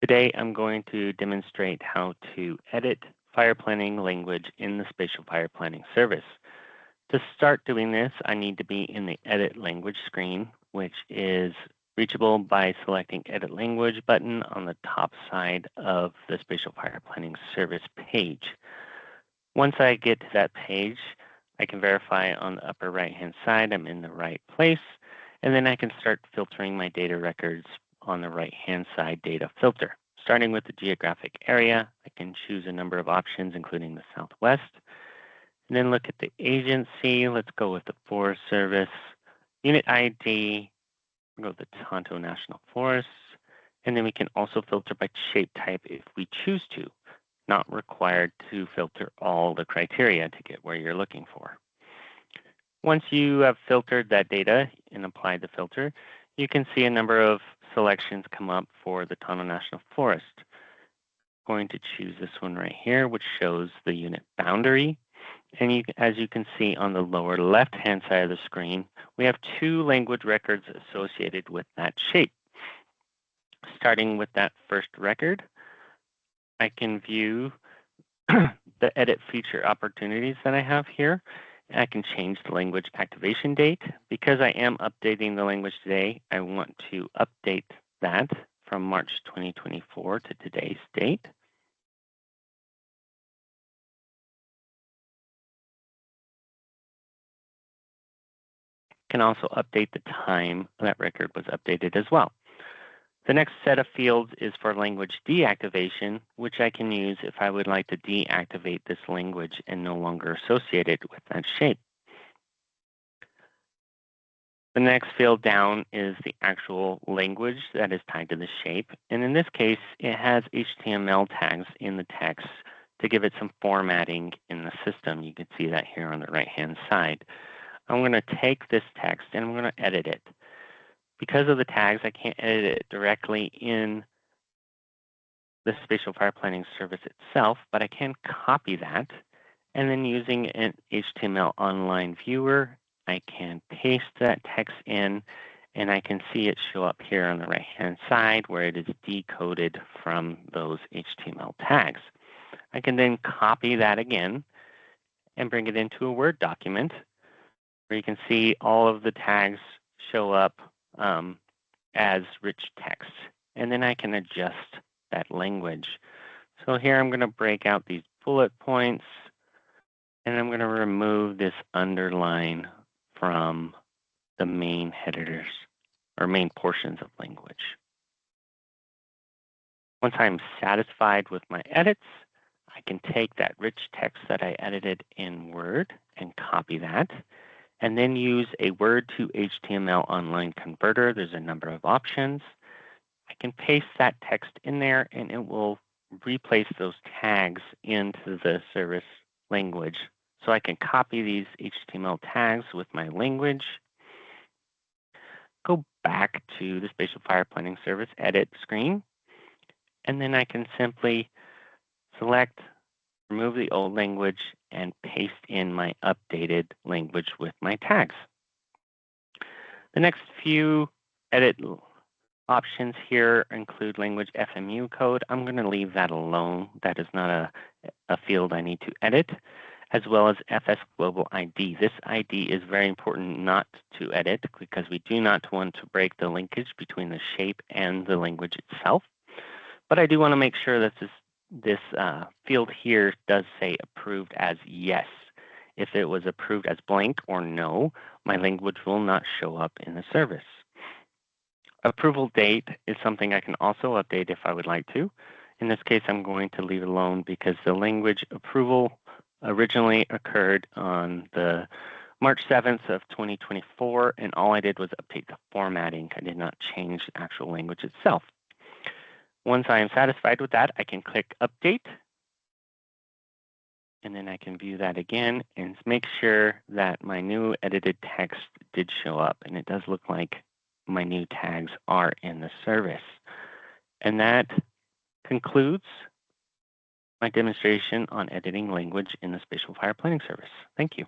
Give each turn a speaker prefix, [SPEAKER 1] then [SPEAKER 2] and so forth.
[SPEAKER 1] Today, I'm going to demonstrate how to edit fire planning language in the Spatial Fire Planning Service. To start doing this, I need to be in the Edit Language screen, which is reachable by selecting Edit Language button on the top side of the Spatial Fire Planning Service page. Once I get to that page, I can verify on the upper right-hand side I'm in the right place, and then I can start filtering my data records on the right-hand side data filter. Starting with the geographic area, I can choose a number of options, including the Southwest. And then look at the agency. Let's go with the Forest Service. Unit ID, we'll go with the Tonto National Forests. And then we can also filter by shape type if we choose to. Not required to filter all the criteria to get where you're looking for. Once you have filtered that data and applied the filter, you can see a number of selections come up for the Tonto National Forest. I'm going to choose this one right here, which shows the unit boundary. And as you can see on the lower left-hand side of the screen, we have two language records associated with that shape. Starting with that first record, I can view the edit feature opportunities that I have here. I can change the language activation date. Because I am updating the language today, I want to update that from March 2024 to today's date. I can also update the time that record was updated as well. The next set of fields is for language deactivation, which I can use if I would like to deactivate this language and no longer associate it with that shape. The next field down is the actual language that is tied to the shape. And in this case, it has HTML tags in the text to give it some formatting in the system. You can see that here on the right-hand side. I'm going to take this text and I'm going to edit it. Because of the tags, I can't edit it directly in the Spatial Fire Planning Service itself, but I can copy that. And then using an HTML online viewer, I can paste that text in, and I can see it show up here on the right-hand side where it is decoded from those HTML tags. I can then copy that again and bring it into a Word document where you can see all of the tags show up as rich text. And then I can adjust that language. So here I'm going to break out these bullet points, and I'm going to remove this underline from the main headers or main portions of language. Once I'm satisfied with my edits, I can take that rich text that I edited in Word and copy that, and then use a Word to HTML online converter. There's a number of options. I can paste that text in there, and it will replace those tags into the service language. So I can copy these HTML tags with my language, go back to the Spatial Fire Planning Service edit screen, and then I can simply select, remove the old language, and paste in my updated language with my tags. The next few edit options here include language FMU code. I'm going to leave that alone. That is not a field I need to edit, as well as FS Global ID. This ID is very important not to edit because we do not want to break the linkage between the shape and the language itself. But I do want to make sure that this field here does say approved as yes. If it was approved as blank or no, my language will not show up in the service. Approval date is something I can also update if I would like to. In this case, I'm going to leave it alone because the language approval originally occurred on the March 7th of 2024, and all I did was update the formatting. I did not change the actual language itself. Once I am satisfied with that, I can click Update, and then I can view that again and make sure that my new edited text did show up, and it does look like my new tags are in the service. And that concludes my demonstration on editing language in the Spatial Fire Planning Service. Thank you.